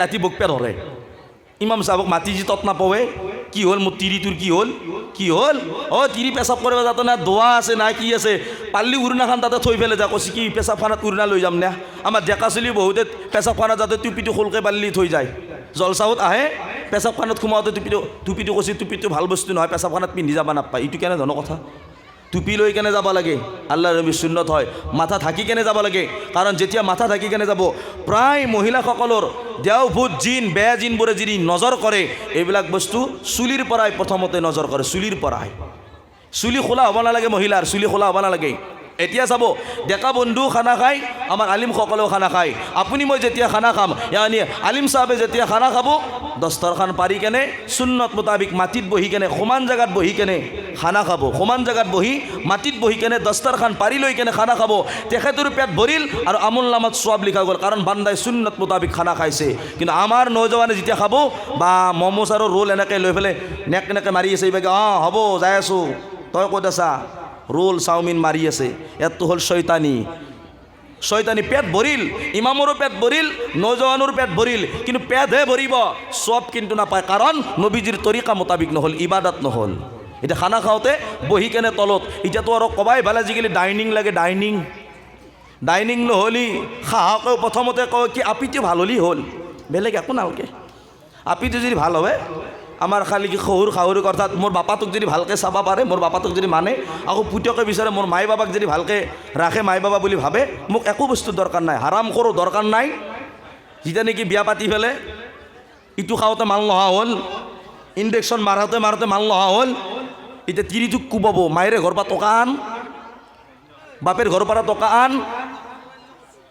ৰাতি বকপে ধৰে ইমাম চাহাবক মাতি যি তত নাপাৱে কি হ'ল মোৰ তিৰিটোৰ কি হ'ল অঁ তিৰি পেচাব কৰিব যাতে না দোৱা আছে না কি আছে পাল্লি উৰুণাখান তাতে থৈ পেলাই যা কৈছে কি পেচাবখানাত উৰুণা লৈ যাম নে আমাৰ ডেকা চলি বহুতে পেচাবখানাত যাতে টুপিটো খোলকৈ পাল্লি থৈ যায় জলচাউত আহে পেচাবখানাত সোমাওঁতে টুপিটো কৈছে টুপিটো ভাল বস্তু নহয় পেচাবখানাত পিন্ধি যাব নাপায় এইটো কেনে ধৰণৰ কথা টুপি লৈ কেনে যাব লাগে আল্লাহ নবীৰ সুন্নত হয় মাথা ঢাকি কেনে যাব লাগে কাৰণ যেতিয়া মাথা ঢাকি কেনে যাব প্ৰায় মহিলাসকলৰ দেও ভূত জিন বেয়া জিনবোৰে যদি নজৰ কৰে এইবিলাক বস্তু চুলিৰ পৰাই প্ৰথমতে নজৰ কৰে চুলিৰ পৰাই চুলি খোলা হ'ব নালাগে মহিলাৰ চুলি খোলা হ'ব নালাগে এতিয়া চাব ডেকা বন্ধু খানা খায় আমাৰ আলিমসকলেও খানা খায় আপুনি মই যেতিয়া খানা খাম ইয়ানি আলিম চাহাবে যেতিয়া খানা খাব দস্তৰখান পাৰি কেনে সুন্নত মোতাবিক মাটিত বহি কেনে সমান জেগাত বহি কেনে খানা খাব সমান জেগাত বহি মাটিত বহি কেনে দস্তৰখান পাৰি লৈ কেনে খানা খাব তেখেতৰ পেট ভৰিল আৰু আমুল নামত সওয়াব লিখা গ'ল কাৰণ বান্দাই সুন্নত মোতাবিক খানা খাইছে কিন্তু আমাৰ নৌজৱানে যেতিয়া খাব বা মমোচ আৰু ৰোল এনেকৈ লৈ পেলাই নেক নেকে মাৰি আছে এইভাগে অঁ হ'ব যাই আছোঁ তই ক'ত আছা ৰোল চাওমিন মাৰি আছে ইয়াতো হ'ল শয়তানি পেট ভৰিল ইমামৰো পেট ভৰিল নৌজৱানৰ পেট ভৰিল কিন্তু পেটহে ভৰিব সব কিন্তু নাপায় কাৰণ নবীজিৰ তৰিকা মোতাবিক নহ'ল ইবাদত নহ'ল এতিয়া খানা খাওঁতে বহি কেনে তলত এতিয়াতো আৰু কবাই ভাল আজিকালি ডাইনিং লাগে ডাইনিং নহ'লি খাহকেও প্ৰথমতে কয় কি আপিটো ভাল হ'লি হ'ল বেলেগ একো নালকে আপিটো যদি ভাল হয় আমাৰ খালি কি শহুৰ অৰ্থাৎ মোৰ বাপাটোক যদি ভালকৈ চাব পাৰে মোৰ বাপাটোক যদি মানে আকৌ পুতেকে বিচাৰে মোৰ মাই বাবাক যদি ভালকৈ ৰাখে মাই বাবা বুলি ভাবে মোক একো বস্তু দৰকাৰ নাই হাৰাম কৰোঁ দৰকাৰ নাই যেতিয়া নেকি বিয়া পাতি পেলাই ইটো খাওঁতে মাল নহা হ'ল ইনজেকশ্যন মাৰোঁতে মাল নহা হ'ল এতিয়া তিৰিটোক কোবাব মায়েৰে ঘৰৰ পৰা টকা আন বাপেৰ ঘৰৰ পৰা টকা আন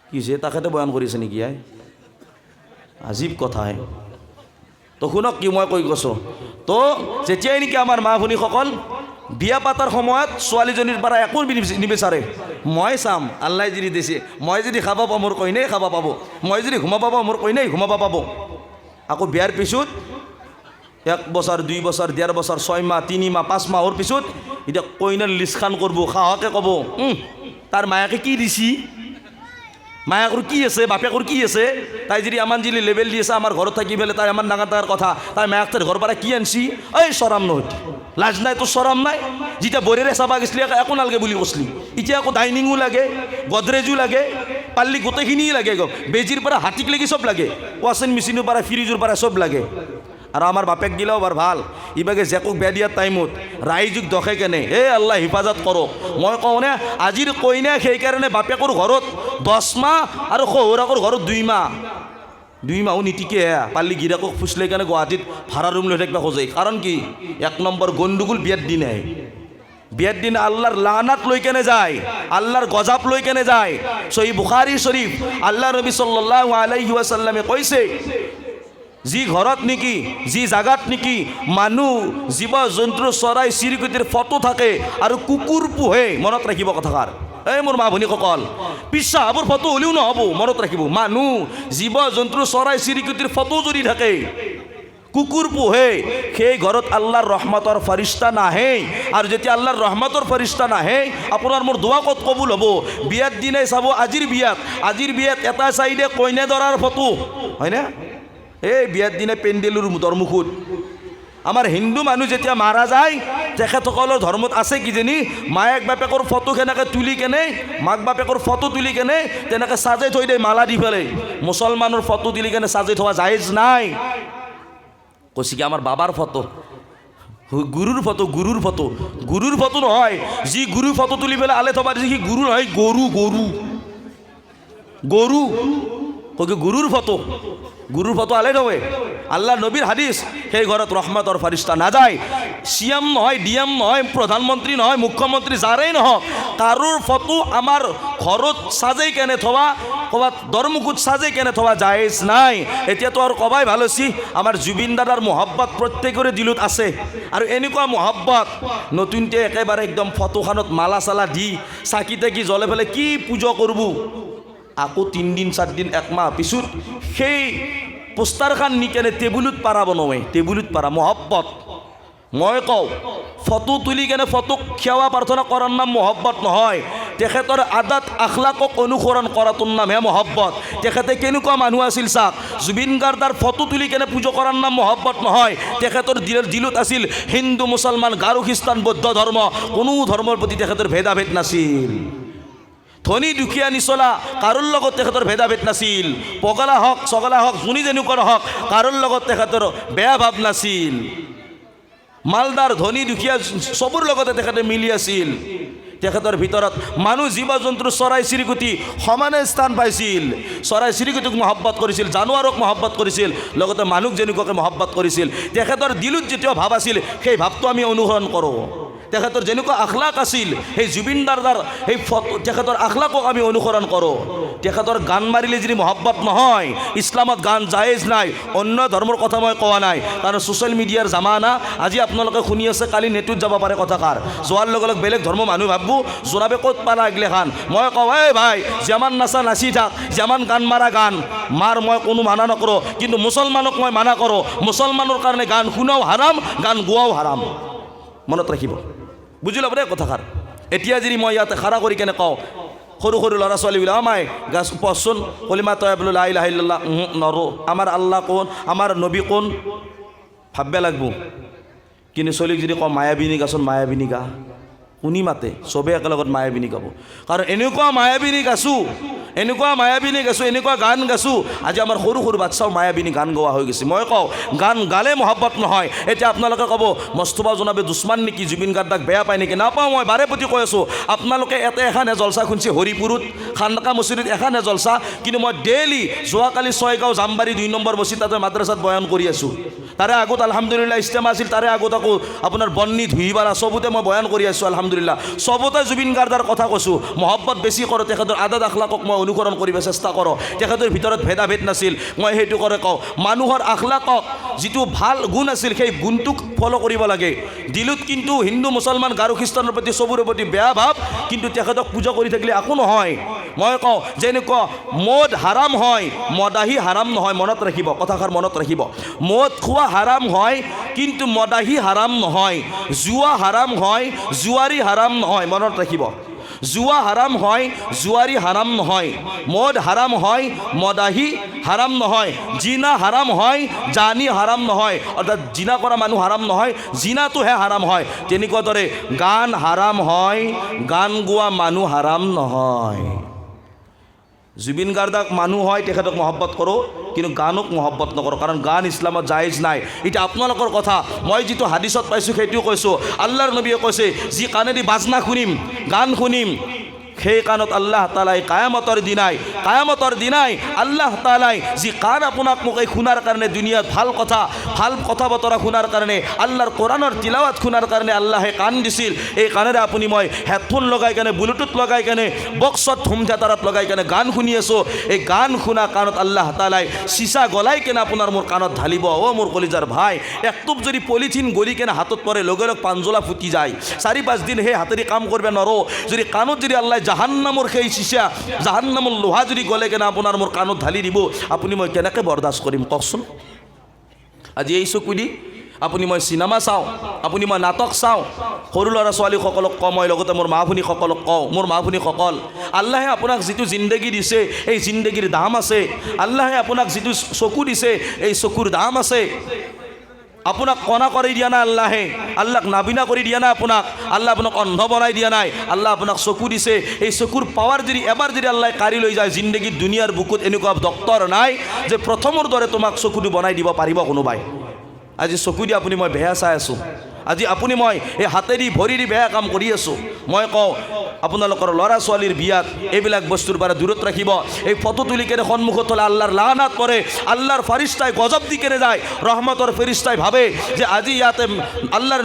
কি হৈছে তাকেতে বয়ান কৰিছে নেকি আজীৱ কথাই তো শুনক কি মই কৈ গৈছোঁ তো যেতিয়াই নেকি আমাৰ মা ভনীসকল বিয়া পাতাৰ সময়ত ছোৱালীজনীৰ পৰা একো নিবিচাৰে মই চাম আল্লাই যদি দিছে মই যদি খাব পাওঁ মোৰ কইনাই খাব পাব মই যদি ঘুমাব পাওঁ মোৰ কইনাই ঘুমাব পাব আকৌ বিয়াৰ পিছত 1 বছৰ 2 বছৰ 1.5 বছৰ 6 মাহ 3 মাহ 5 মাহৰ পিছত এতিয়া কইনাৰ লিষ্টখান কৰিব খাহকে ক'ব তাৰ মায়াকে কি দিছি মায়াকৰ কি আছে বাপেকৰ কি আছে তাই যদি আমাৰ যদি লেভেল দি আছে আমাৰ ঘৰত থাকি পেলাই তাই আমাৰ ডাঙৰ কথা তাই মায়াক তাইৰ ঘৰৰ পৰা কি আনছি এই চৰাম নহয় লাজ নাই তোৰ চৰাম নাই যেতিয়া বৰেৰে চাবা গৈছিলি একো নালাগে বুলি কৈছিলি এতিয়া আকৌ ডাইনিঙো লাগে গডৰেজো লাগে পাল্লি গোটেইখিনিয়ে লাগে বেজিৰ পৰা হাতীক লাগি চব লাগে ৱাশ্বিং মেচিনৰ পৰা ফ্ৰিজৰ পৰা চব লাগে আৰু আমাৰ বাপেক গিলাও বৰ ভাল ইভাগে জেকক বেয়া দিয়াৰ টাইমত ৰাইজক দখে কেনে আল্লাহ হিফাজত কৰক মই কওঁ নে আজিৰ কইনা সেইকাৰণে বাপেকৰ ঘৰত 10 মাহ আৰু শহুৰাকৰ ঘৰত 2 মাহো নীতিকে পাল্লি গিৰাকক ফুচলাই কেনে গুৱাহাটীত ভাড়া ৰুম লৈ থাকিব খোজে কাৰণ কি 1 নম্বৰ গণ্ডগোল বিয়াৰ দিন আল্লাহৰ লানাত লৈ কেনে যায় আল্লাহৰ গজাব লৈ কেনে যায় সহি বুখাৰী শৰীফ আল্লাহ নবী সাল্লাল্লাহু আলাইহি ওয়াসাল্লামে কৈছে যি ঘৰত নেকি যি জাগাত নেকি মানুহ জীৱ জন্তু চৰাই চিৰিকটিৰ ফটো থাকে আৰু কুকুৰ পোহে মনত ৰাখিব কথাষাৰ মোৰ মা ভনীসকল পিছাহাবৰ ফটো হ'লেও নহ'ব মনত ৰাখিব মানুহ জীৱ জন্তু চৰাই চিৰিকটিৰ ফটো যদি থাকে কুকুৰ পোহে সেই ঘৰত আল্লাহৰ ৰহমতৰ ফৰিস্তা নাহে আৰু যেতিয়া আল্লাহৰ ৰহমতৰ ফৰিস্তা নাহে আপোনাৰ মোৰ দোৱা ক'ত কবুল হ'ব বিয়াৰ দিনাই চাব আজিৰ বিয়াত এটা চাইডে কইনা দৰাৰ ফটো হয়নে এই বিয়াৰ দিনে পেণ্ডেলৰ দৰমুখত আমাৰ হিন্দু মানুহ যেতিয়া মাৰা যায় তেখেতসকলৰ ধৰ্মত আছে কিজানি মায়েক বাপেকৰ ফটো কেনেকৈ তুলি কেনে মাক বাপেকৰ ফটো তুলি কেনে তেনেকৈ সাজাই থৈ দিয়ে মালা দি পেলাই মুছলমানৰ ফটো তুলি কেনে সাজাই থোৱা জায়েজ নাই কৈছে কি আমাৰ বাবাৰ ফটো গুৰুৰ ফটো নহয় যি গুৰুৰ ফটো তুলি পেলাই আলে থবা দিছে সি গুৰু নহয় গৰু গুৰুৰ ফটো আলে নহয় আল্লাহ নবীৰ হাদিছ সেই ঘৰত ৰহমতৰ ফাৰিস্তা নাযায় চিএম নহয় ডিএম নহয় প্ৰধানমন্ত্ৰী নহয় মুখ্যমন্ত্ৰী যাৰেই নহওক কাৰোৰ ফটো আমাৰ ঘৰত সাজাই কেনে থোৱা ক'ৰবাত দৰমুখত সাজাই কেনে থোৱা জায়েজ নাই এতিয়াতো আৰু কবাই ভাল হৈছে আমাৰ জুবিন দাদাৰ মহব্বত প্ৰত্যেকৰে দিলত আছে আৰু এনেকুৱা মহব্বত নতুনতে একেবাৰে একদম ফটোখনত মালা চালা দি চাকি তাকি জ্বলে পেলাই কি পূজা কৰিব আকৌ 3 দিন 4 দিন 1 মাহ পিছত সেই পোষ্টাৰখন নি কেনে টেবুলত পাৰা বনাওৱে টেবুলত পাৰা মহব্বত মই কওঁ ফটো তুলি কেনে ফটোক সেৱা প্ৰাৰ্থনা কৰাৰ নাম মহব্বত নহয় তেখেতৰ আদাত আখলাকক অনুসৰণ কৰাটোৰ নামহে মহব্বত। তেখেতে কেনেকুৱা মানুহ আছিল চাওক, জুবিন গাৰ্গাৰ ফটো তুলি কেনে পূজা কৰাৰ নাম মহব্বত নহয়। তেখেতৰ দিলত আছিল হিন্দু মুছলমান গাৰো খ্ৰীষ্টান বৌদ্ধ ধৰ্ম, কোনো ধৰ্মৰ প্ৰতি তেখেতৰ ভেদাভেদ নাছিল। ধনী দুখীয়া নিচলা কাৰোৰ লগত তেখেতৰ ভেদাভেদ নাছিল। পগলা হওক চগলা হওক যোনে যেনেকুৱা নহওক কাৰোৰ লগত তেখেতৰ বেয়া ভাৱ নাছিল। মালদাৰ ধনী দুখীয়া চবৰ লগতে তেখেতে মিলি আছিল। তেখেতৰ ভিতৰত মানুহ জীৱ জন্তুৰ চৰাই চিৰিকটি সমানে স্থান পাইছিল। চৰাই চিৰিকটিক মহব্বত কৰিছিল, জানুৱাৰক মহব্বত কৰিছিল, লগতে মানুহক যেনেকুৱাকৈ মহব্বত কৰিছিল। তেখেতৰ দিলত যেতিয়া ভাৱ আছিল সেই ভাৱটো আমি অনুসৰণ কৰোঁ। তেখেতৰ যেনেকুৱা আখলাক আছিল সেই জুবিন গাৰ্গাৰ সেই তেখেতৰ আখলাকক আমি অনুসৰণ কৰোঁ। তেখেতৰ গান মাৰিলে যদি মহব্বত নহয়, ইছলামত গান জায়েজ নাই। অন্য ধৰ্মৰ কথা মই কোৱা নাই, কাৰণ ছ'চিয়েল মিডিয়াৰ জামানা। আজি আপোনালোকে শুনি আছে, কালি নেটত যাব পাৰে কথাষাৰ। যোৱাৰ লগে লগে বেলেগ ধৰ্মৰ মানুহ ভাববো জোনাবে ক'ত পালা এগিলাখান। মই কওঁ এই ভাই, যেমান নাচা নাচি থাক, যেমান গান মাৰা গান মাৰ, মই কোনো মানা নকৰোঁ। কিন্তু মুছলমানক মই মানা কৰোঁ। মুছলমানৰ কাৰণে গান শুনাও হাৰাম, গান গোৱাও হাৰাম। মনত ৰাখিব, বুজি ল'ব দেই কথাষাৰ। এতিয়া যদি মই ইয়াতে খাৰা কৰি কেনে কওঁ সৰু সৰু ল'ৰা ছোৱালীবিলাক, আমাই গাছ পচোন কলিমা তই বোলো লা ইলাহা ইল্লাল্লাহ, নৰো। আমাৰ আল্লাহ কোন, আমাৰ নবী কোন, ভাবিব লাগব। কিন্তু চলিক যদি কওঁ মায়াবিনী গাচোন, মায়াবিনী গা, শুনি মাতে চবেই একেলগত মায়াবিনী গাব। কাৰণ এনেকুৱা মায়াবিনী গাছোঁ, এনেকুৱা গান গাছোঁ, আজি আমাৰ সৰু সৰু বাচ্চাও মায়াবিনী গান গোৱা হৈ গৈছে। মই কওঁ গান গালে মহব্বত নহয়। এতিয়া আপোনালোকে ক'ব মস্তফা জনাবে দুশ্মন নেকি, জুবিন গাৰ্গাক বেয়া পায় নেকি? নাপাওঁ, মই বাৰে প্ৰতি কৈ আছোঁ। আপোনালোকে ইয়াতে এখানে জলচা শুনিছে হৰিপুৰত, খানকা মছজিদত এখানে জলচা, কিন্তু মই ডেইলি যোৱাকালি 6 গাঁও জামবাৰী 2 নম্বৰ মছজিদ তাতে মাদ্ৰাছাত বয়ান কৰি আছোঁ। তাৰে আগত আলহামদুলিল্লাহ ইস্তেমা আছিল, তাৰে আগত আকৌ আপোনাৰ বন্নি ধুইবাৰা চবতে মই বয়ান কৰি আছোঁ। আলহামদুলিল্লাহ চবতে জুবিন গাৰ্গাৰ কথা কৈছোঁ। মহব্বত বেছি কৰোঁ, তেখেতৰ আদাত আখলাকক মই অনুসৰণ কৰিব চেষ্টা কৰোঁ। তেখেতৰ ভিতৰত ভেদাভেদ নাছিল, মই সেইটো কৰে কওঁ। মানুহৰ আখলাকক যিটো ভাল গুণ আছিল সেই গুণটোক ফ'ল' কৰিব লাগে। দিলত কিন্তু হিন্দু মুছলমান গাৰো খ্ৰীষ্টানৰ প্ৰতি চবৰে প্ৰতি বেয়া ভাৱ, কিন্তু তেখেতক পূজা কৰি থাকিলে একো নহয়। মই কওঁ যেনেকুৱা মদ হাৰাম হয়, মদাহী হাৰাম নহয়। মনত ৰাখিব কথাষাৰ, মনত ৰাখিব। মদ খোৱা হাৰাম হয়, কিন্তু মদাহী হাৰাম নহয়। জুৱা হাৰাম হয়, জুৱাৰী হাৰাম নহয়। মনত ৰাখিব, জুৱা হাৰাম হয়, জুৱাৰী হাৰাম নহয়। মদ হাৰাম হয়, মদাহী হাৰাম নহয়। জিনা হাৰাম হয়, জানি হাৰাম নহয়। অৰ্থাৎ জিনা কৰা মানুহ হাৰাম নহয়, জিনাটোহে হাৰাম হয়। তেনেকুৱা দৰে গান হাৰাম হয়, গান গোৱা মানুহ হাৰাম নহয়। জুবিন গাৰ্গাক মানুহ হয়, তেখেতক মহব্বত কৰোঁ, কিন্তু গানক মহব্বত নকৰোঁ, কাৰণ গান ইছলামত জায়েজ নাই। এতিয়া আপোনালোকৰ কথা, মই যিটো হাদিছত পাইছোঁ সেইটোও কৈছোঁ। আল্লাহৰ নবীয়ে কৈছে যি কাণেদি বাজনা শুনিম, গান শুনিম, সেই কাণত আল্লাহ তালাই কায়ামতৰ দিনাই আল্লাহ তালাই যি কাণ আপোনাক মোক এই শুনাৰ কাৰণে দুনিয়াত ভাল কথা বতৰা শুনাৰ কাৰণে, আল্লাহৰ কোৰাণৰ তিলাৱাত শুনাৰ কাৰণে আল্লাহে কাণ দিছিল। এই কাণেৰে আপুনি মই হেডফোন লগাই কেনে, ব্লুটুথ লগাই কেনে, বক্সত হোম থিয়েটাৰত লগাই কেনে গান শুনি আছোঁ। এই গান শুনা কাণত আল্লাহ তালাই চিচা গলাই কেনে আপোনাৰ মোৰ কাণত ঢালিব। অ' মোৰ কলিজাৰ ভাই, একটুপ যদি পলিথিন গলি কেনে হাতত পৰে, লগে লগে পাঞ্জলা ফুটি যায়। 4-5 দিন সেই হাতেদি কাম কৰিব নোৱাৰোঁ। যদি কাণত যদি আল্লাহ জাহান্নামৰ সেই চিচা, জাহান্নামৰ লোহা যদি গলে কেনে আপোনাৰ মোৰ কাণত ঢালি দিব, আপুনি মই কেনেকৈ বৰদাস্ত কৰিম কওকচোন? আজি এই চকু দি আপুনি মই চিনেমা চাওঁ, আপুনি মই নাটক চাওঁ, সৰু ল'ৰা ছোৱালীসকলক কওঁ, মই লগতে মোৰ মা ভনীসকলক কওঁ, মোৰ মা ভনীসকল, আল্লাহে আপোনাক যিটো জিন্দগী দিছে এই জিন্দগীৰ দাম আছে। আল্লাহে আপোনাক যিটো চকু দিছে এই চকুৰ দাম আছে। আপোনাক কণা কৰি দিয়া নাই আল্লাহে, আল্লাহক নাবিনা কৰি দিয়া নাই আপোনাক, আল্লাহ আপোনাক অন্ধ বনাই দিয়া নাই। আল্লাহ আপোনাক চকু দিছে। এই চকুৰ পাৱাৰ যদি এবাৰ যদি আল্লাহ কাঢ়ি লৈ যায়, জিন্দগীত দুনিয়াৰ বুকুত এনেকুৱা ডক্তৰ নাই যে প্ৰথমৰ দৰে তোমাক চকুটো বনাই দিব পাৰিব কোনোবাই। আজি চকু দি আপুনি মই বেয়া চাই আছোঁ, আজি আপুনি মই এই হাতেদি ভৰিদি বেয়া কাম কৰি আছোঁ। মই কওঁ আপোনালোকৰ ল'ৰা ছোৱালীৰ বিয়াত এইবিলাক বস্তুৰ পৰা দূৰত ৰাখিব। এই ফটো তুলি কেনে সন্মুখত হ'লে আল্লাহৰ লানাত পৰে, আল্লাহৰ ফাৰিস্তাই গজব দি কেনে যায়। ৰহমতৰ ফেৰিস্তাই ভাবে যে আজি ইয়াতে আল্লাহৰ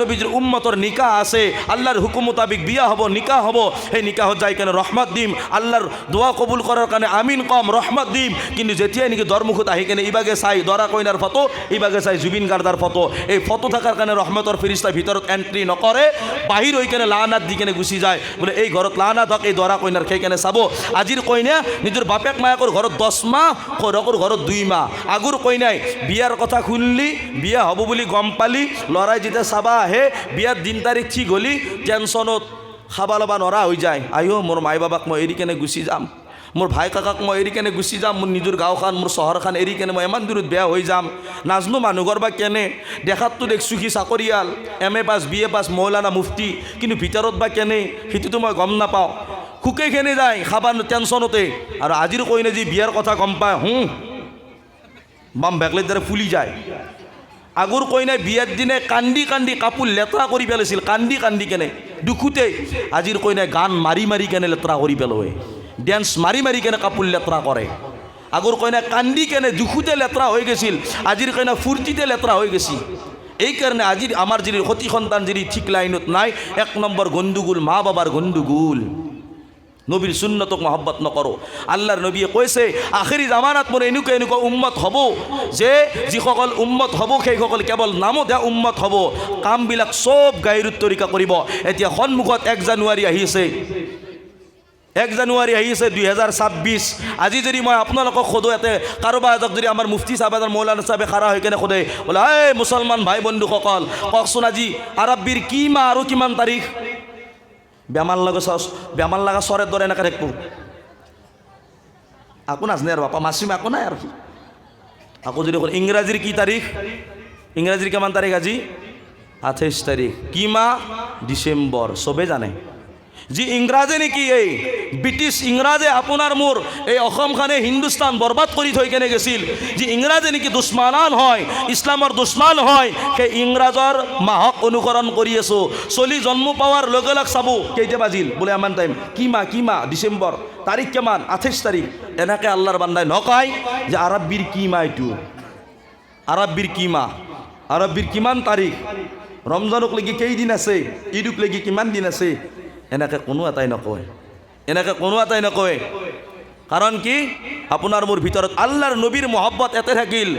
নবীজিৰ উম্মতৰ নিকাহ আছে, আল্লাহৰ হুকুম মোতাবিক বিয়া হ'ব, নিকাহ হ'ব। সেই নিকাহত যাই কেনে ৰহমত দিম, আল্লাহৰ দোৱা কবুল কৰাৰ কাৰণে আমিন কম, ৰহমত দিম। কিন্তু যেতিয়াই নেকি দৰমুখত আহি কেনে ইবাগে চাই দৰা কইনাৰ ফটো, ইবাগে চাই জুবিন গাৰ্গাৰ ফটো, এই ফটো থাকাৰ কাৰণে ৰহমতৰ ফেৰিস্তাই ভিতৰত এণ্ট্ৰি নকৰে, বাহিৰ হৈ কেনে লানাত দি কেনে গুচি যায়। বোলে এই ঘৰত লানাত হওক, এই দৰা কইনাৰ সেই কেনে চাব। আজিৰ কইনা নিজৰ বাপেক মায়েকৰ ঘৰত 10 মাহ, সৰকৰ ঘৰত 2 মাহ। আগৰ কইনাই বিয়াৰ কথা শুনলি, বিয়া হ'ব বুলি গম পালি, ল'ৰাই যেতিয়া চাবা আহে, বিয়াৰ দিন তাৰিখ ঠিক হ'লি, টেনশ্যনত খাবা লবা নৰা হৈ যায়। আইও মোৰ মাই বাবাক মই এৰি কেনে গুচি যাম, মোৰ ভাই কাকাক মই এৰি কেনে গুচি যাম, মোৰ নিজৰ গাঁওখন মোৰ চহৰখন এৰি কেনে মই ইমান দূৰত বেয়া হৈ যাম। নাজনো মানুহঘৰ বা কেনে, দেখাততো দেখছোঁ সি চাকৰিয়াল, MA পাছ BA পাছ মৌলানা মুফতি, কিন্তু ভিতৰত বা কেনে সেইটোতো মই গম নাপাওঁ। শুকে খেনে যায় খাবা টেনশ্যনতে। আৰু আজিৰ কইনা যি বিয়াৰ কথা গম পায়, বাম বেকলেৰ দ্বাৰা ফুলি যায়। আগৰ কইনাই বিয়াৰ দিনে কান্দি কান্দি কাপোৰ লেতেৰা কৰি পেলাইছিল, কান্দি কান্দি কেনে দুখোতে। আজিৰ কইনাই গান মাৰি মাৰি কেনে লেতেৰা কৰি পেলোৱে, ডেন্স মাৰি মাৰি কেনে কাপোৰ লেতেৰা কৰে। আগৰ কইনাই কান্দি কেনে দুখোতে লেতেৰা হৈ গৈছিল, আজিৰ কইনা ফূৰ্তিতে লেতেৰা হৈ গৈছে। এইকাৰণে আজিৰ আমাৰ যদি সতি সন্তান যদি ঠিক লাইনত নাই, 1 নম্বৰ গণ্ডগোল মা বাবাৰ গণ্ডগোল। নবীৰ সুন্নতক মহব্বত নকৰোঁ। আল্লাহৰ নবীয়ে কৈছে আখেৰী জামানাত মোৰ এনেকুৱা এনেকুৱা উম্মত হ'ব যে যিসকল উম্মত হ'ব সেইসকল কেৱল নামতহে উম্মত হ'ব, কামবিলাক চব গাইৰুত তৰিকা কৰিব। এতিয়া সন্মুখত 1 জানুৱাৰী আহিছে, 1 জানুৱাৰী আহিছে 2026। আজি যদি মই আপোনালোকক সোধোঁ, ইয়াতে কাৰোবাৰ এজক যদি আমাৰ মুফতি চাহেব এজন মৌলানা চাহেবে খাৰা হৈ কেনে সোধে, বোলে এই মুছলমান ভাই বন্ধুসকল কওকচোন আজি আৰব্বীৰ কি মাহ আৰু কিমান তাৰিখ? বেমাৰ লগা চৰেৰ দৰে এনেকৈ থাকিব। আকো নাজানে আৰু বাপা মাছিম একো নাই আৰু। আকৌ যদি ইংৰাজীৰ কি তাৰিখ, ইংৰাজীৰ কিমান তাৰিখ আজি? 28 তাৰিখ। কি মাহ? ডিচেম্বৰ। চবে জানে যি ইংৰাজে নেকি, এই ব্ৰিটিছ ইংৰাজে আপোনাৰ মোৰ এই অসমখনে হিন্দুস্তান বৰবাদ কৰি থৈ কেনে গৈছিল। যি ইংৰাজে নেকি দুশ্মনান হয়, ইছলামৰ দুশ্মন হয়, সেই ইংৰাজৰ মাহক অনুকৰণ কৰি আছোঁ। চলি জন্ম পাৱাৰ লগে লগে চাব কেইটা বাজিল, বোলে ইমান টাইম। কি মাহ? কি মাহ? ডিচেম্বৰ। তাৰিখ কিমান? 28 তাৰিখ। এনেকৈ আল্লাহৰ বান্দাই নকয় যে আৰব্বীৰ কি মাহ এইটো, আৰব্বীৰ কি মাহ, আৰব্বীৰ কিমান তাৰিখ, ৰমজানক লাগি কেইদিন আছে, ঈদক লাগি কিমান দিন আছে। এনেকৈ কোনো এটাই নকয়, এনেকৈ কোনো এটাই নকয়। কাৰণ কি আপোনাৰ মোৰ ভিতৰত আল্লাহৰ নবীৰ মহব্বত এতে থাকিল,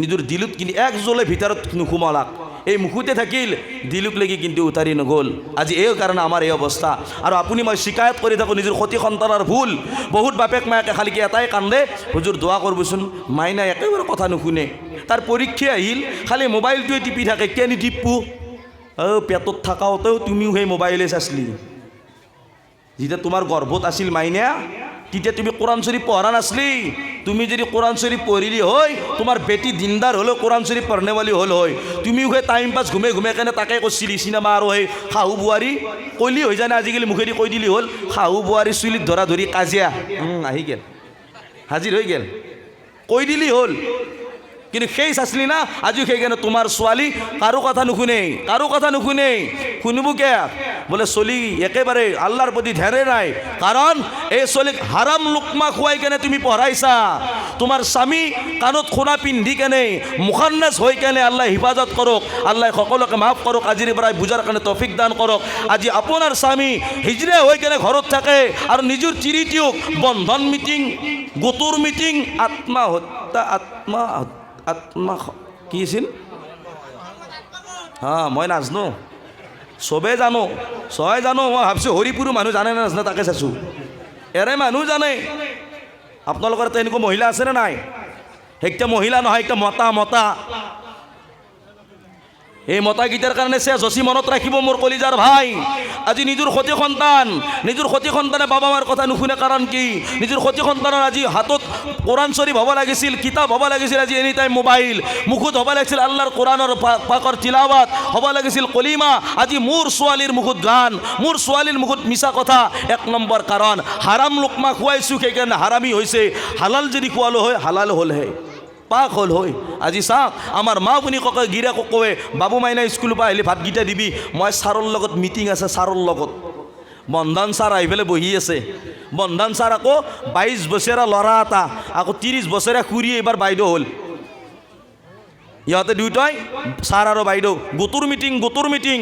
নিজৰ দিলত কিন্তু এক জ্বলে ভিতৰত নোসোমালাক, এই মুখতে থাকিল, দিলক লাগি কিন্তু উতাৰি নগ'ল। আজি এই কাৰণে আমাৰ এই অৱস্থা। আৰু আপুনি মই শিকায়ত কৰি থাকোঁ নিজৰ সতি সন্তানৰ ভুল। বহুত বাপেক মায়েকে খালিকে এটাই কান্দে, হুজুৰ দোৱা কৰিবচোন, মাইনাই একেবাৰে কথা নুশুনে, তাৰ পৰীক্ষা আহিল খালি মোবাইলটোৱে টিপি থাকে। কেনি টিপু? পেটত থাকাওতেও তুমিও সেই মোবাইলে চাইছিলি। যেতিয়া তোমাৰ গৰ্ভত আছিল মাইনা, তেতিয়া তুমি কোৰআন শৰীফ পঢ়া নাছলি। তুমি যদি কোৰআন শৰীফ পঢ়িলি হয়, তোমাৰ বেটি দিনদাৰ হ'লেও কোৰআন শৰীফ পঢ়নেৱালি হ'ল হয়। তুমিও সেই টাইম পাছ ঘুমে ঘুমে কেনে তাকে কৈছিলি চিনেমা আৰু সেই শাহু বোৱাৰী কলি হৈ যায় না, আজিকালি মুখেদি কৈ দিলি হ'ল শাহু বোৱাৰী চুলিত ধৰা ধৰি কাজিয়া আহি গেল, হাজিৰ হৈ গেল, কৈ দিলি হ'ল। কিন্তু সেই চাচলি না, আজিও সেইকাৰণে তোমাৰ ছোৱালী কাৰো কথা নুশুনে, কাৰো কথা নুশুনে। শুনিব কে? বোলে চলি একেবাৰে আল্লাহৰ প্ৰতি ধ্যানে নাই। কাৰণ এই চলিক হাৰাম লুকমা খুৱাই কেনে তুমি পঢ়াইছা। তোমাৰ স্বামী কাণত সোণা পিন্ধি কেনে মুখান্নাছ হৈ কেনে আল্লাহ হিফাজত কৰক, আল্লাহ সকলোকে মাফ কৰক, আজিৰ পৰাই বুজাৰ কাৰণে তৌফিক দান কৰক। আজি আপোনাৰ স্বামী হিজৰা হৈ কেনে ঘৰত থাকে আৰু নিজৰ তিৰিটিওক বন্ধন মিটিং, গোটৰ মিটিং, আত্মহত্যা আত্মা কি আছিল? মই নাজানো, চবে জানো, চবে জানো। মই ভাবছোঁ হৰিপুৰৰ মানুহ জানে নে নাজানে তাকে চাইছোঁ। এৰে মানুহ জানে। আপোনালোকৰ তেনেকুৱা মহিলা আছেনে নাই? একটা মহিলা নহয়, একটা মতা। এই মতাকেইটাৰ কাৰণে চেচ হচি মনত ৰাখিব মোৰ কলিজাৰ ভাই। আজি নিজৰ সতি সন্তানে বাবা মাৰ কথা নুশুনে। কাৰণ কি? নিজৰ সতি সন্তানৰ আজি হাতত কোরআন শরীফ হ'ব লাগিছিল, কিতাপ হ'ব লাগিছিল, আজি এনি টাইম মোবাইল। মুখত হ'ব লাগিছিল আল্লাহৰ কোৰআনৰ পাকৰ তিলাৱাত, হ'ব লাগিছিল কলিমা। আজি মোৰ ছোৱালীৰ মুখত গান, মোৰ ছোৱালীৰ মুখত মিছা কথা। 1 নম্বৰ কাৰণ হাৰাম লোকমা খুৱাইছোঁ, সেইকাৰণে হাৰামী হৈছে। হালাল যদি খোৱালো হয় হালাল হ'লহে, পাক হ'ল হয়। আজি চাওক আমাৰ মা শুনি ককে গিৰাকক কয়, বাবু মাইনা স্কুলৰ পৰা আহিলে ভাতকেইটা দিবি। মই ছাৰৰ লগত মিটিং আছে, ছাৰৰ লগত বন্ধন ছাৰ আহি পেলাই বহি আছে। বন্ধন ছাৰ আকৌ 22 বছৰীয়া ল'ৰা এটা, আকৌ 30 বছৰীয়া খুৰী এইবাৰ বাইদেউ হ'ল। ইহঁতে দুয়োটাই ছাৰ আৰু বাইদেউ গোটৰ মিটিং